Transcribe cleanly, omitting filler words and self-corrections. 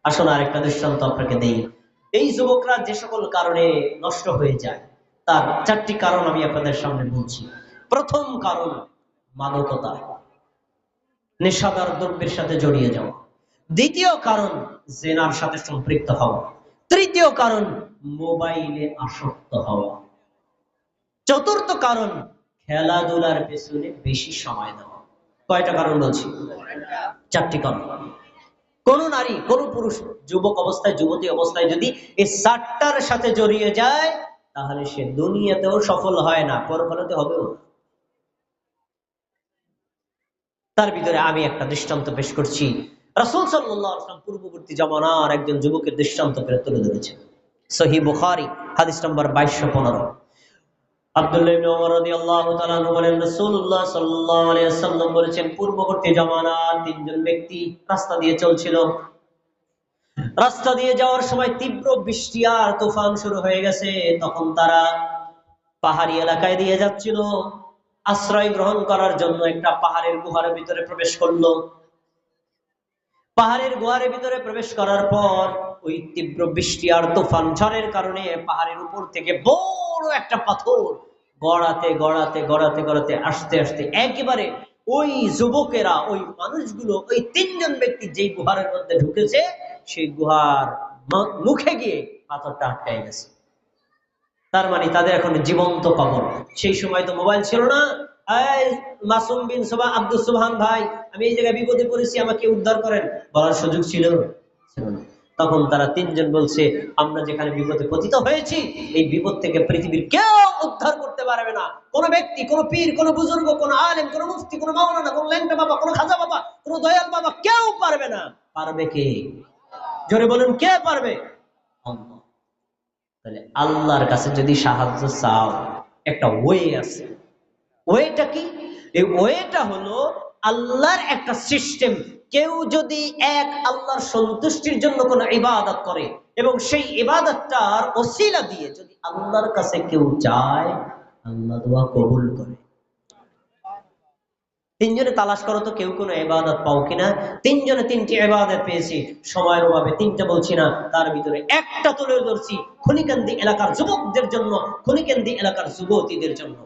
আসলে আরেকটা দৃষ্টান্ত আপনাকে দেই। এই যুবকরা যে সকল কারণে নষ্ট হয়ে যায়, তার চারটি কারণ আমি আপনাদের সামনে বলছি। প্রথম কারণ মাদকতা, নেশাদার দ্রব্যের সাথে জড়িয়ে যাওয়া। দ্বিতীয় কারণ জেনার সাথে সম্পৃক্ত হওয়া। তৃতীয় কারণ মোবাইলে আসক্ত হওয়া। চতুর্থ কারণ খেলাধুলার পেছনে বেশি সময় দেওয়া। কয়টা কারণ বলছি? চারটি কারণ। কোন নারী, কোন পুরুষ যুবক অবস্থায়, যুবতী অবস্থায় যদি এই চারটার সাথে জড়িয়ে যায়, তাহলে সে দুনিয়াতেও সফল হয় না, পরকালেতে হবেও। তার ভিতরে আমি একটা দৃষ্টান্ত পেশ করছি। রাসূল সাল্লাল্লাহু আলাইহি ওয়াসাল্লাম পূর্ববর্তী জামানার একজন যুবকের দৃষ্টান্ত তুলে ধরেছেন। সহিহ বুখারী হাদিস নম্বর 2215। আব্দুল্লাহ ইবনে ওমর রাদিয়াল্লাহু তাআলা আনহু বলেন, রাসূলুল্লাহ সাল্লাল্লাহু আলাইহি ওয়াসাল্লাম বলেছেন, পূর্ববর্তী জামানার তিনজন ব্যক্তি রাস্তা দিয়ে চলছিল। রাস্তা দিয়ে যাওয়ার সময় তীব্র বৃষ্টি আর তুফান শুরু হয়ে গেছে। তখন তারা পাহাড়ি এলাকায় দিয়ে যাচ্ছিল। আশ্রয় গ্রহণ করার জন্য একটা পাহাড়ের গুহার ভিতরে প্রবেশ করলো। পাহাড়ের গুহার ভিতরে প্রবেশ করার পর ওই তীব্র বৃষ্টি আর তুফান ঝড়ের কারণে পাহাড়ের উপর থেকে বড় একটা পাথর গড়াতে গড়াতে গড়াতে গড়াতে আস্তে আস্তে একেবারে ওই যুবকেরা, ওই মানুষগুলো, ওই তিনজন ব্যক্তি যেই গুহার মধ্যে ঢুকেছে, সেই গুহার মুখে গিয়ে পাথরটা আটকায় গেছে। তার মানে তাদের এখন জীবন্ত কবর। সেই সময় তো মোবাইল ছিল না। মাসুম বিন আব্দুল সুবহান ভাই, আমি এই জায়গায় বিপদে পড়েছি, আমাকে উদ্ধার করেন, বলার সুযোগ ছিল না। তখন তারা তিনজন বলছে, আমরা যেখানে বিপদে পতিত হয়েছি, এই বিপদ থেকে পৃথিবীর কেউ উদ্ধার করতে পারবে না। কোন ব্যক্তি, কোন পীর, কোন বুজুর্গ, কোন আলেম, কোন মুফতি, কোন মাওলানা, কোন ল্যাংটা বাবা, কোন খাজা বাবা, কোন দয়াল বাবা, কেউ পারবে না। পারবে কে? জোরে বলুন, কে পারবে? আল্লাহ। তাহলে আল্লাহর কাছে যদি সাহায্য চাও, একটা ওয়ে আছে। ওয়েটা কি? এই ওয়েটা হলো আল্লাহর একটা সিস্টেম। কেউ যদি এক আল্লাহর সন্তুষ্টির জন্য কোনো ইবাদত করে এবং সেই ইবাদতটার ওসিলা দিয়ে যদি আল্লাহর কাছে কেউ চায়, আল্লাহ দোয়া কবুল করে। তিনজনে তালাশ করো তো কেউ কোনো ইবাদত পাও কিনা। তিনজনে তিনটি ইবাদত পেয়েছি, সময়ের অভাবে তিনটা বলছি না, তার ভিতরে একটা তুলে ধরছি খনিকান্দি এলাকার যুবকদের জন্য, খনিকান্দি এলাকার যুবতীদের জন্য।